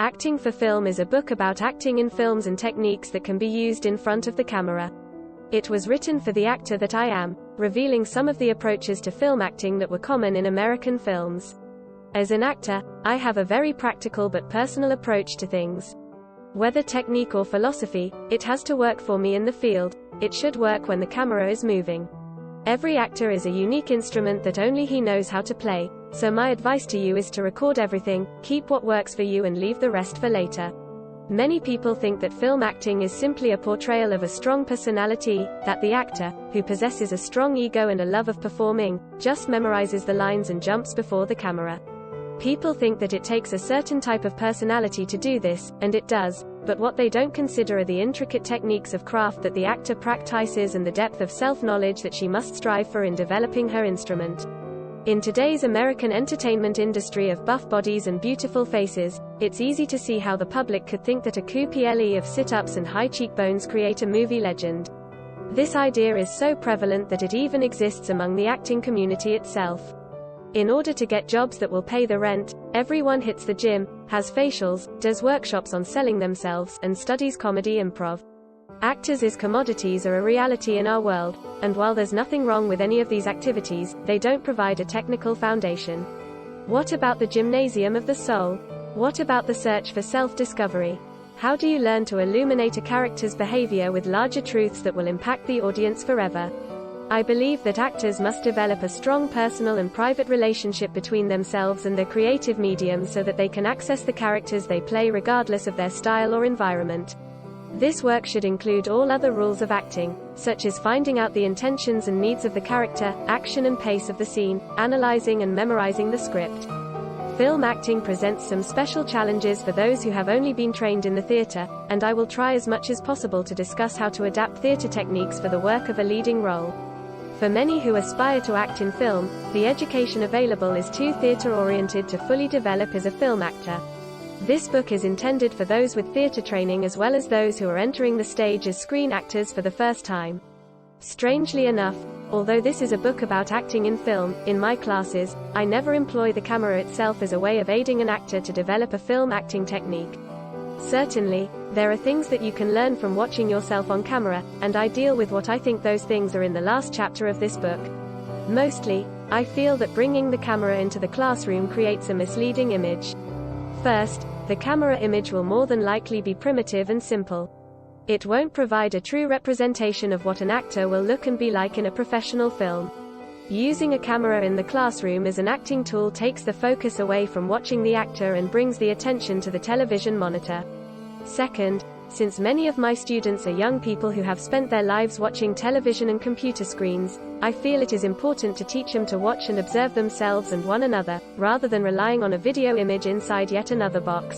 Acting for Film is a book about acting in films and techniques that can be used in front of the camera. It was written for the actor that I am, revealing some of the approaches to film acting that were common in American films. As an actor, I have a very practical but personal approach to things. Whether technique or philosophy, it has to work for me in the field. It should work when the camera is moving. Every actor is a unique instrument that only he knows how to play, so my advice to you is to record everything, keep what works for you and leave the rest for later. Many people think that film acting is simply a portrayal of a strong personality, that the actor, who possesses a strong ego and a love of performing, just memorizes the lines and jumps before the camera. People think that it takes a certain type of personality to do this, and it does, but what they don't consider are the intricate techniques of craft that the actor practices and the depth of self-knowledge that she must strive for in developing her instrument. In today's American entertainment industry of buff bodies and beautiful faces, it's easy to see how the public could think that a couple of sit-ups and high cheekbones create a movie legend. This idea is so prevalent that it even exists among the acting community itself. In order to get jobs that will pay the rent, everyone hits the gym, has facials, does workshops on selling themselves, and studies comedy improv. Actors as commodities are a reality in our world, and while there's nothing wrong with any of these activities, they don't provide a technical foundation. What about the gymnasium of the soul? What about the search for self-discovery? How do you learn to illuminate a character's behavior with larger truths that will impact the audience forever? I believe that actors must develop a strong personal and private relationship between themselves and their creative medium so that they can access the characters they play regardless of their style or environment. This work should include all other rules of acting, such as finding out the intentions and needs of the character, action and pace of the scene, analyzing and memorizing the script. Film acting presents some special challenges for those who have only been trained in the theater, and I will try as much as possible to discuss how to adapt theater techniques for the work of a leading role. For many who aspire to act in film, the education available is too theater-oriented to fully develop as a film actor. This book is intended for those with theater training as well as those who are entering the stage as screen actors for the first time. Strangely enough, although this is a book about acting in film, in my classes, I never employ the camera itself as a way of aiding an actor to develop a film acting technique. Certainly, there are things that you can learn from watching yourself on camera, and I deal with what I think those things are in the last chapter of this book. Mostly, I feel that bringing the camera into the classroom creates a misleading image. First, the camera image will more than likely be primitive and simple. It won't provide a true representation of what an actor will look and be like in a professional film. Using a camera in the classroom as an acting tool takes the focus away from watching the actor and brings the attention to the television monitor. Second, since many of my students are young people who have spent their lives watching television and computer screens, I feel it is important to teach them to watch and observe themselves and one another, rather than relying on a video image inside yet another box.